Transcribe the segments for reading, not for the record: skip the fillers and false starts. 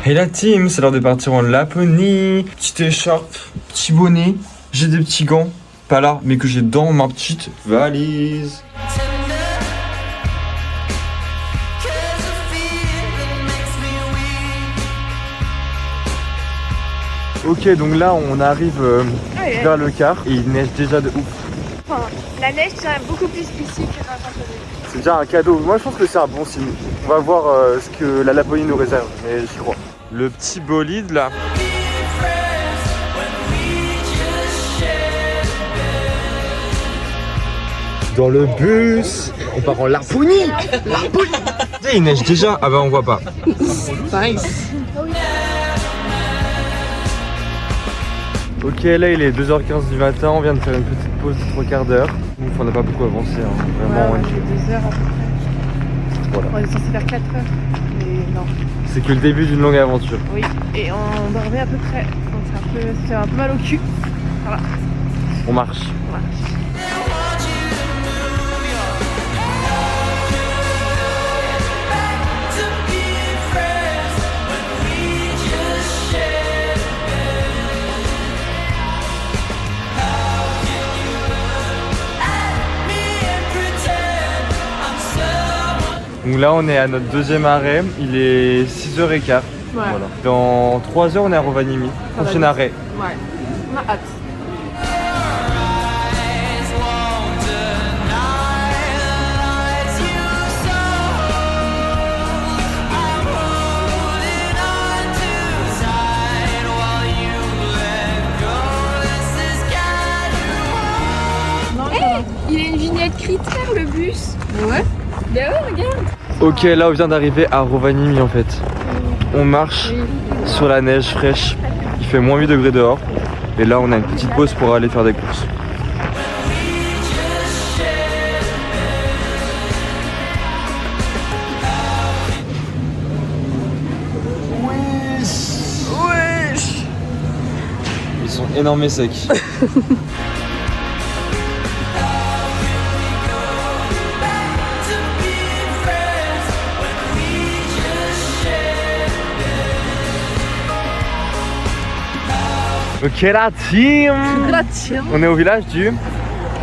Hey la team, c'est l'heure de partir en Laponie. Petite écharpe, petit bonnet, j'ai des petits gants. Pas là, mais que j'ai dans ma petite valise. Ok, donc là on arrive vers le car et il neige déjà de ouf. Enfin, la neige tient beaucoup plus ici que dans Laponie. C'est déjà un cadeau. Moi je pense que c'est un bon signe. On va voir ce que la Laponie nous réserve, mais j'y crois. Le petit bolide là. Dans le bus, on part en Laponie. Laponie. Il neige déjà. Ah bah on voit pas. Nice. Ok, là il est 2h15 du matin, on vient de faire une petite pause de 3 quarts d'heure. Ouf, on n'a pas beaucoup avancé, hein. Vraiment. Ouais, j'ai 2 heures à peu près. Voilà. On est censé faire 4 heures, mais non. C'est que le début d'une longue aventure. Oui, et on dormait à peu près, donc c'est un peu mal au cul. Voilà, On marche. on marche. Donc là on est à notre deuxième arrêt, il est 6h15. Ouais. Voilà. Dans 3 heures on est à Rovaniemi. Prochain arrêt. Ouais, on a hâte. Il y a une vignette critère le bus. Ouais. Bah ouais, regarde. Ok, là on vient d'arriver à Rovaniemi en fait. On marche sur la neige fraîche. Il fait moins 8 degrés dehors. Et là on a une petite pause pour aller faire des courses. Wesh. Ils sont énormes et secs. Ok la team. On est au village du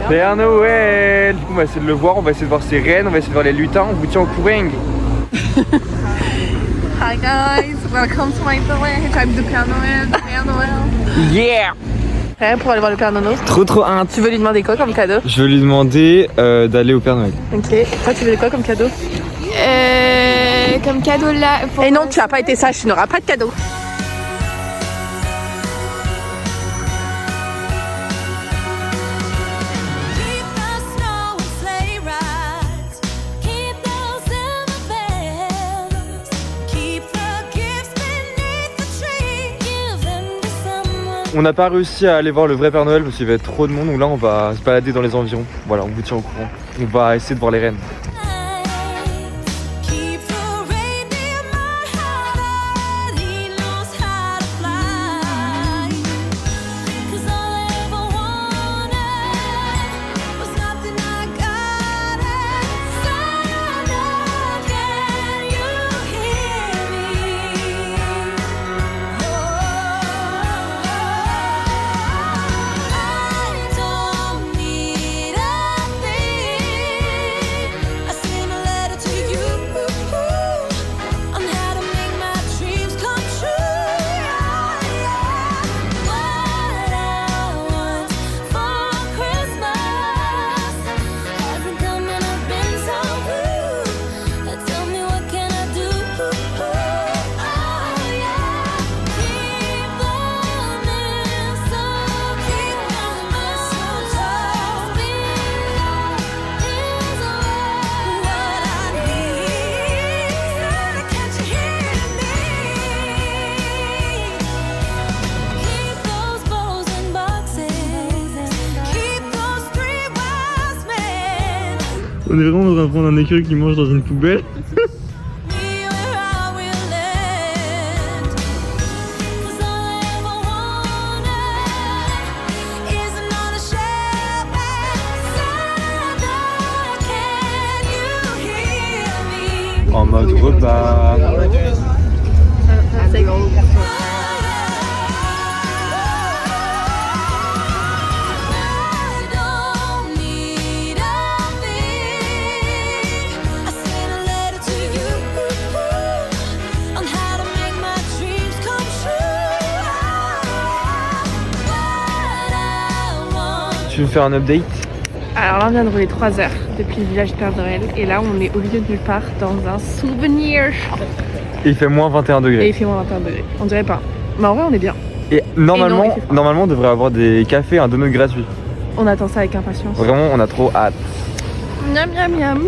Père Noël. Du coup on va essayer de le voir, on va essayer de voir ses rennes, on va essayer de voir les lutins, on vous tient au courant. Hi guys, welcome to my village. I'm the Père Noël, Père Noël. Yeah. Prêt pour aller voir le Père Noël? Trop hâte. Tu veux lui demander quoi comme cadeau? Je veux lui demander d'aller au Père Noël. Ok. Toi, tu veux quoi comme cadeau? Comme cadeau là. Et non, tu n'as pas été sage, tu n'auras pas de cadeau. On n'a pas réussi à aller voir le vrai Père Noël parce qu'il va être trop de monde, donc là on va se balader dans les environs. Voilà, on vous tient au courant. On va essayer de voir les rennes. On est vraiment dans un fond d'un écureuil qui mange dans une poubelle. En mode repas. tu veux me faire un update? Alors là on vient de rouler 3 heures depuis le village Père Noël et là on est au milieu de nulle part dans un souvenir shop. Et il fait moins 21 degrés. Et il fait moins 21 degrés, on dirait pas. Mais en vrai on est bien. Et normalement, Et non, normalement on devrait avoir des cafés, un donut gratuit. On attend ça avec impatience. Vraiment on a trop hâte. Miam miam miam.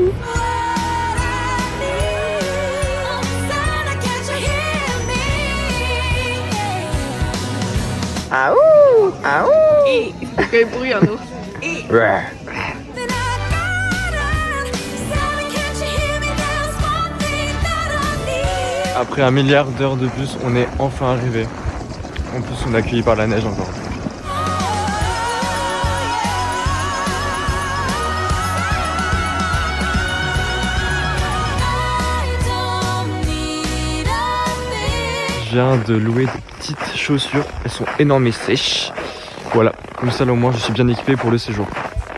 Ah ouh, ah ouh. Et il fait quel bruit un ours. Ouais. Après 1 milliard d'heures de bus, on est enfin arrivé. En plus, on est accueilli par la neige encore. Je viens de louer des petites chaussures. Elles sont énormes et sèches. Voilà, comme ça, là, au moins, je suis bien équipé pour le séjour.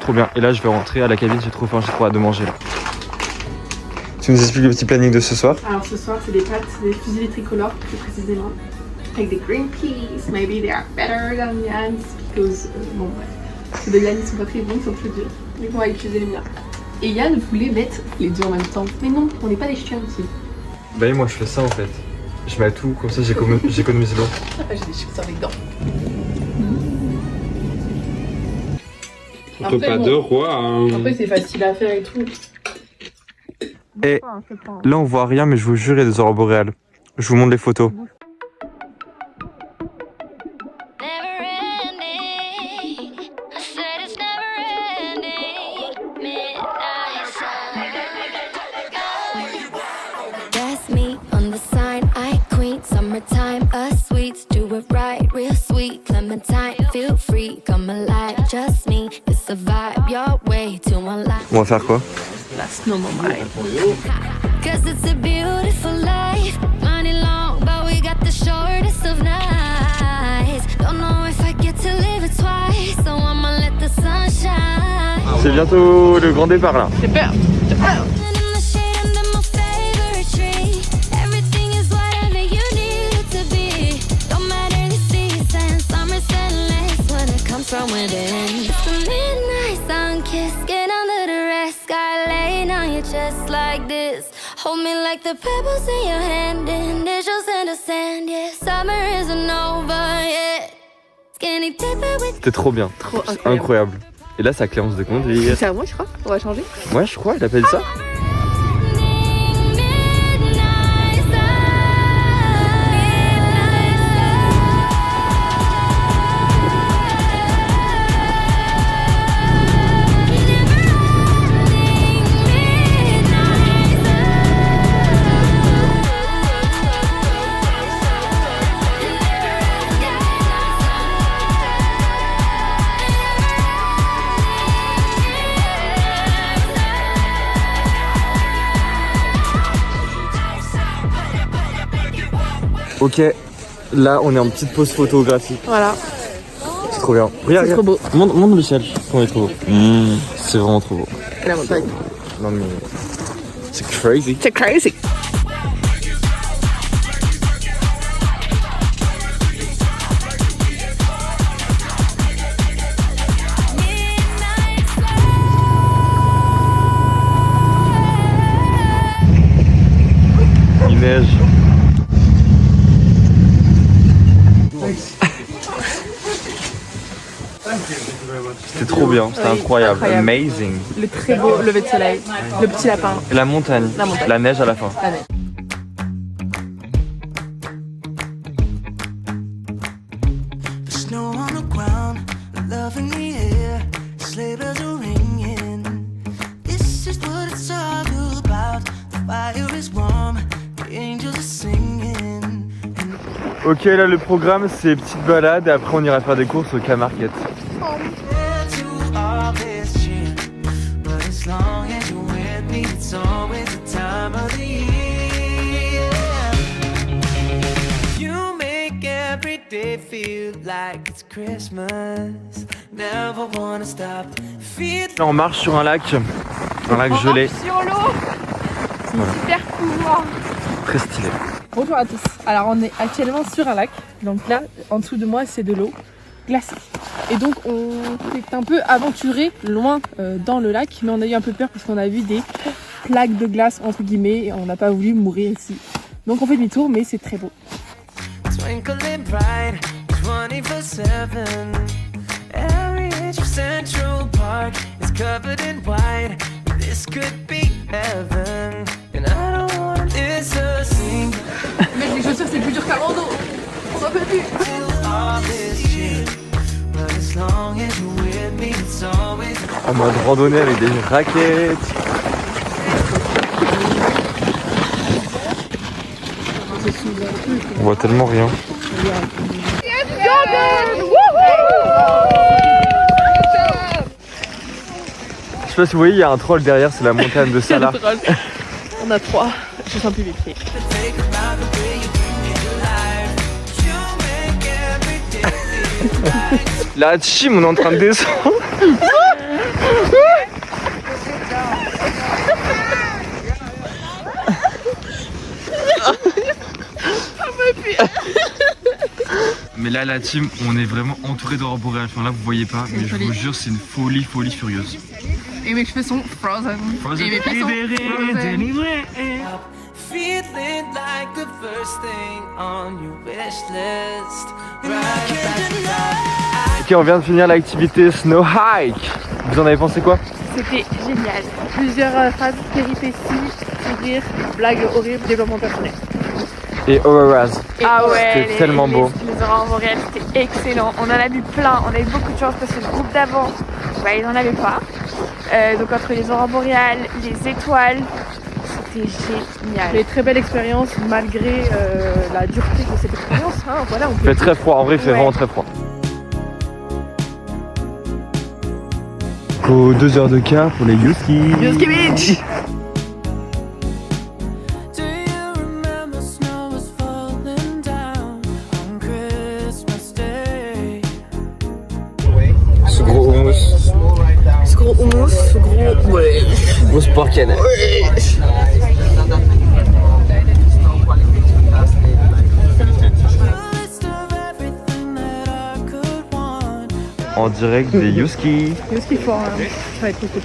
Trop bien. Et là, je vais rentrer à la cabine. J'ai trop faim, j'ai trop hâte de manger là. Tu nous expliques le petit planning de ce soir? Alors ce soir c'est des pâtes, des fusils tricolores plus précisément, avec des green peas. Maybe they are better than Yan's because bon bref, ceux de Yann ils sont pas très bons, ils sont plus durs. Donc on va utiliser les miens. Et Yann voulait mettre les deux en même temps. Mais non, on n'est pas des chiens ici. Bah et moi je fais ça en fait. Je mets tout, comme ça j'économise l'eau. J'ai des chips avec dents. Repas de roi. Après c'est facile à faire et tout. Et là on voit rien mais je vous jure il y a des aurores boréales. Je vous montre les photos. On va faire quoi? La snowmobile. Cause it's a beautiful life. Money long, but we got the shortest of nights. Don't know if I get to live it twice, so I'ma let the sun shine. C'est bientôt le grand départ là. J'ai peur. J'ai peur. In the shade under my favorite tree. Everything is whatever you need it to be. Don't matter the season, summer's endless when it comes from within. It's the midnight sun kiss, get under the red sky, laying on your chest like this. Hold me like the pebbles in your hand, initials in the sand, yeah. Summer isn't over yet. Skinny dipping with. C'était trop bien. Trop Incroyable. Et là, ça Clémence de conduire. C'est à moi je crois. On va changer. Ouais, je crois, il appelle ça. Ok, là on est en petite pause photographique. Voilà. C'est trop bien. Regarde, C'est trop beau. Montre Michel, comment il est trop beau. C'est vraiment trop beau. Et la montagne. Non mais c'est crazy. C'est crazy. Il neige. C'était trop bien, c'était Oui, incroyable. incroyable. Amazing. Le très beau lever de soleil. Le petit lapin. Et la montagne, la neige à la fin. La neige. Snow on the ground, love in the air, sleigh bells are ringing. This is what it's all about. The fire is warm, the angels are singing. Ok, là le programme c'est petite balade et après on ira faire des courses au K-Market. To all this cheer, but as long as you're with me, it's always the time of the year. You make every day feel like it's Christmas. Never wanna stop. Feel Là on marche sur un lac gelé. Sur l'eau. C'est Voilà. super cool. Très stylé. Bonjour à tous. Alors on est actuellement sur un lac. Donc là, en dessous de moi, c'est de l'eau. glacé. Et donc on s'est un peu aventuré loin dans le lac, mais on a eu un peu peur parce qu'on a vu des plaques de glace entre guillemets et on n'a pas voulu mourir ici. Donc on fait demi-tour, mais c'est très beau. Twinkling bright, 24/7. Every inch of Central Park is covered in white. This could be heaven, and I don't want this to sing. Mec, les chaussures c'est plus dur qu'un rando. On en peut plus. En mode randonnée avec des raquettes. On voit tellement rien. Je sais pas si vous voyez, il y a un troll derrière, c'est la montagne de Salah. On a 3, je sens plus mes pieds. La team, on est en train de descendre. Mais là, la team, on est vraiment entouré d'aurore boréale. Enfin, là, vous voyez pas, mais je vous jure, c'est une folie furieuse. Et mes cheveux sont frozen. Et mes pieds sont frozen. Feeling like the first thing on your wish list. Ok, on vient de finir l'activité Snow Hike. Vous en avez pensé quoi? C'était génial. Plusieurs phases, péripéties, sourires, blagues horribles, développement personnel. Et auroras. Ah ouais, C'était tellement beau. Les aurores boréales, c'était excellent. On en a vu plein, on a eu beaucoup de chance parce que le groupe d'avant, bah, ils n'en avaient pas. Donc entre les aurores boréales, les étoiles, c'était génial. Mais très belle expérience malgré la dureté de cette expérience. Hein. Voilà, on Il fait très froid, en vrai, il fait vraiment très froid. 2 heures de quart pour les Yuski. Yuski Beach. Ce gros houmous. Ce gros houmous, ce gros... Ouais. Houmous porcane. En direct des Yuski. Yuski fort, hein. Ça va être cool.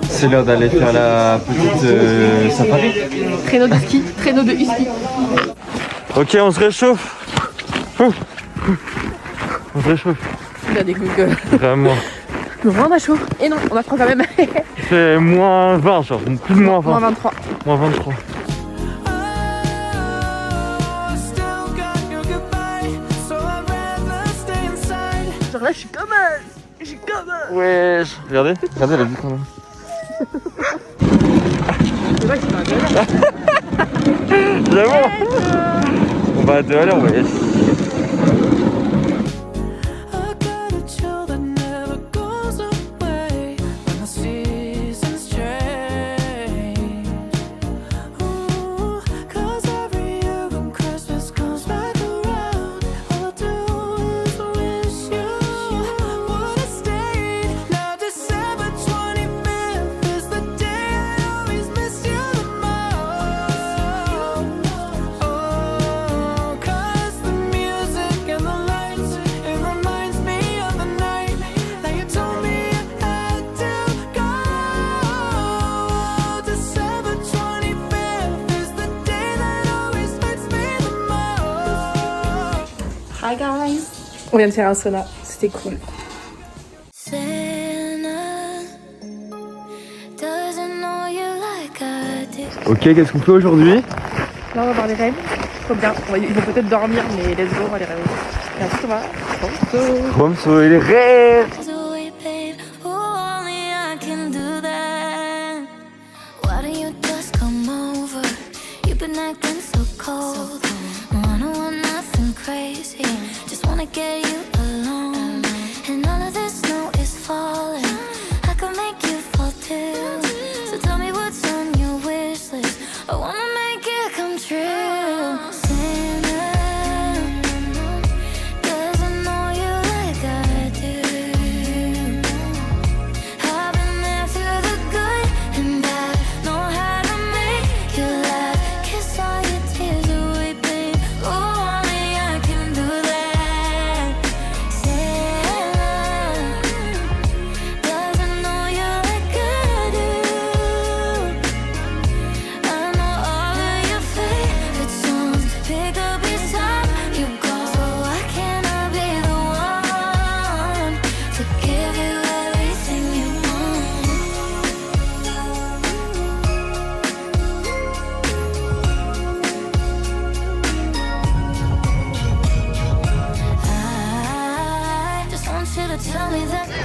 C'est l'heure d'aller faire la petite safari. Traîneau de ski, traîneau de husky. Ok, on se réchauffe. On se réchauffe. Il a des Google. Vraiment. Non, on a chaud. Et non, on a froid quand même. C'est moins 20, genre. Plus de moins 20. Moins 23. Moins 23. Genre là, je suis comme Ouais. Regardez la vue quand même. C'est vrai qu'il m'a gueulé. J'avoue. On va à 2 à l'heure, ouais. Hi guys. On vient de faire un sauna, c'était cool. Ok, qu'est-ce qu'on fait aujourd'hui? Là, on va voir les rêves. Trop bien. Ils vont peut-être dormir, mais let's go, on va les rêver. Et ensuite, on va Tromso et les rêves. Get you alone, and all of this snow is falling. I could make you fall too. So tell me what's on your wish list. I wanna make it come true. Santa,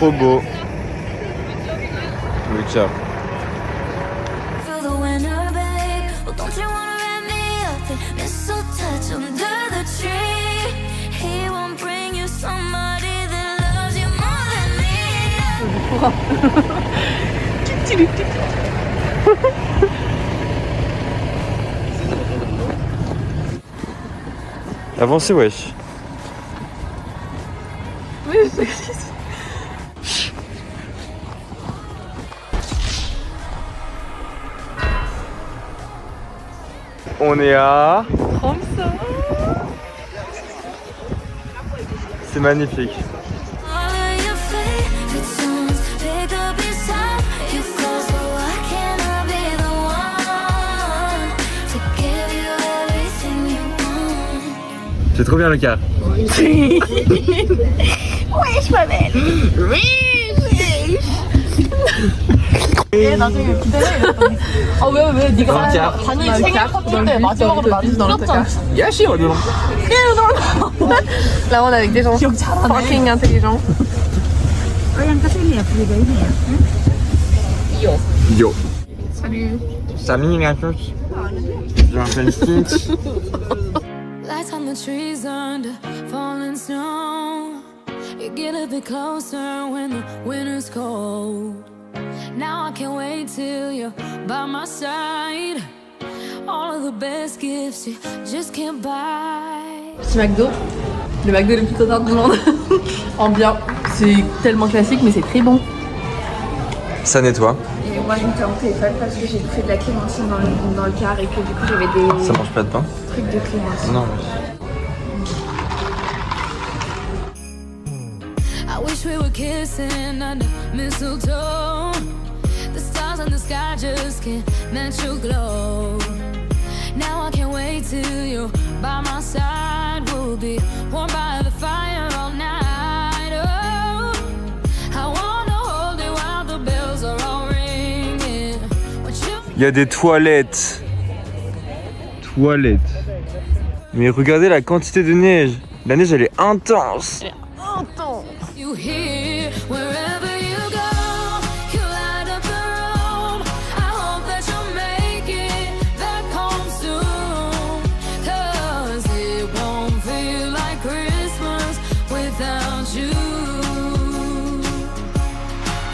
trop beau. Le car. Feel the winter, babe. Well, don't you wanna wrap me up in mistletoe under the tree? He won't bring you somebody that loves you more than me. Avancez, wesh. Oui, c'est On est à... Tromsø. C'est magnifique. All of your favorite songs, pick up your song, you go, so why can't I be the one to give you everything you want? C'est trop bien le car. Wesh, ma belle. 어, 왜 네가 단위 생일 파티인데 마지막으로 나뉘지 않았을까? Là on est avec des gens fucking intelligents. Yo. Salut. Salut à tous. Je m'appelle Stitch. Lights on the trees under falling snow. You get a bit closer when the winter's cold. Now I can't wait till you're by my side. All of the best gifts you just can't buy. Petit McDo. Le McDo le plus total du monde. En bien. C'est tellement classique mais c'est très bon. Ça nettoie. Et moi je me fais mon téléphone parce que j'ai fait de la clémentine dans le car et que du coup j'avais des Ça mange pas de pain? trucs de clémentine. Non. I wish we were kissing under mistletoe. The stars in the sky just can't match your glow. Now I can't wait till you're by my side. We'll be warm by the fire all night. Oh, I wanna hold you while the bells are all ringing. Il y a des toilettes. Toilettes. Mais regardez la quantité de neige. La neige elle est intense. You hear wherever you go, you light up the room. I hope that you'll make it back home soon, 'cause it won't feel like Christmas without you.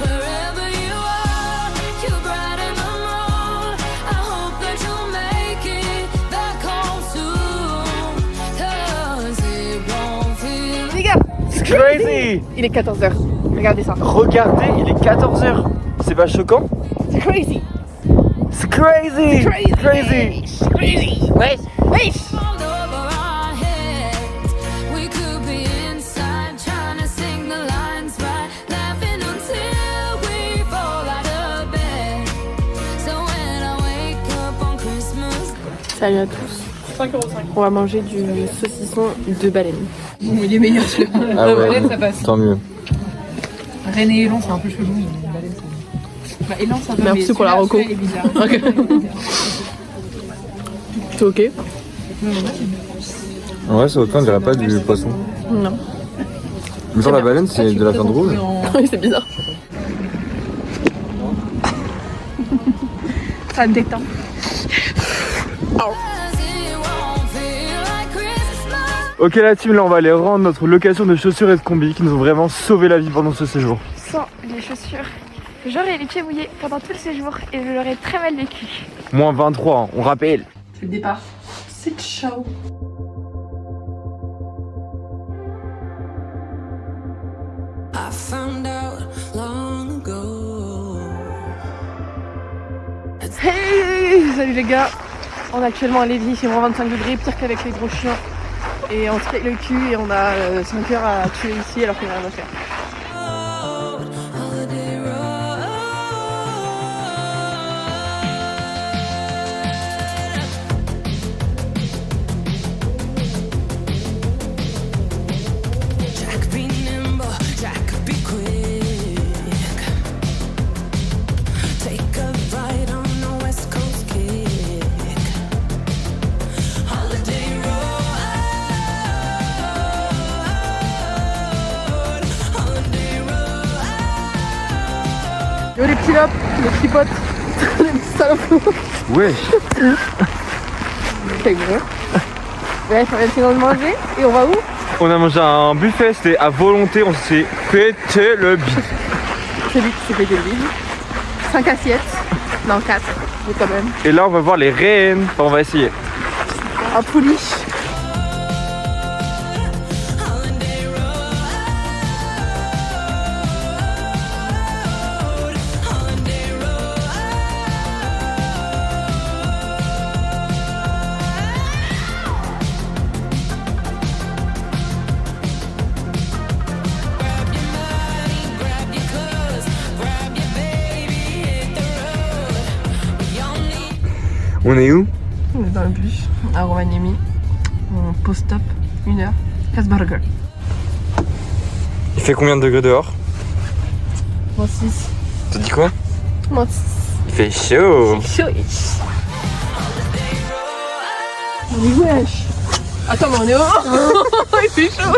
Wherever you are, you brighten the mood. I hope that you'll make it back home soon, 'cause it won't feel. Les gars, Crazy. il est 14h. Regardez ça. Regardez, il est 14h. C'est pas choquant? C'est crazy. C'est crazy. Crazy. Crazy. Wesh. Wesh. All over our heads, we could be inside trying to sing the lines right, laughing until we fall out of bed. So when I wake up on Christmas. Salut à tous. 5,5 €. On va manger du saucisson de baleine. Il est meilleur celui-là. Ah ouais, Baleine, ça passe. tant mieux. Rennes et Élan, c'est un peu chelou. Mais Baleine, c'est bon. Bah, Élan, ça va. Merci mais pour la celui-là, reco. celui-là, il est bizarre. Ok. C'est ok? Ouais, c'est autant, on dirait pas du poisson. Non. Mais genre la baleine, c'est de la viande rouge. Oui, c'est bizarre. Ça me détend. Ok la team, là on va aller rendre notre location de chaussures et de combi qui nous ont vraiment sauvé la vie pendant ce séjour. Sans les chaussures, j'aurais les pieds mouillés pendant tout le séjour et je l'aurais très mal vécu. Moins 23, hein, on rappelle. C'est le départ. C'est chaud. I found out long ago. Hey, salut les gars. On est actuellement à Lévis, c'est moins 25 degrés, pire qu'avec les gros chiens. Et on se paye le cul et on a 5 heures à tuer ici alors qu'il n'y a rien à faire. Holiday road. Jack be nimble, Jack be quick. Take a ride on the West Coast kick. Holiday road. Yo les petits lopes, les petits potes, les petits salopes. Ouais. C'est gros. Ouais, on vient de manger et on va où? On a mangé un buffet, c'était à volonté, on s'est pété le bide. C'est lui qui s'est pété le vide. 5 assiettes. Non, 4, mais quand même. Et là on va voir les reines, enfin, on va essayer. Un pouliche. On est où? On est dans le bus à Rovaniemi. On post-stop 1 heure. Casse-burger. Il fait combien de degrés dehors? Moins 6. T'as dit quoi? Moins 6. Il fait chaud. Chaud. Mais wesh. Attends, mais on est où? Il fait chaud.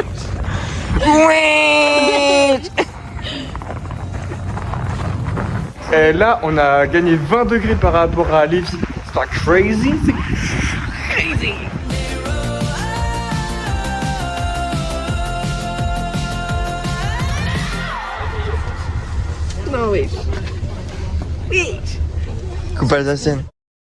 Et là on a gagné 20 degrés par rapport à Lévis. C'est pas crazy? Non, oui. Coupe alsacienne.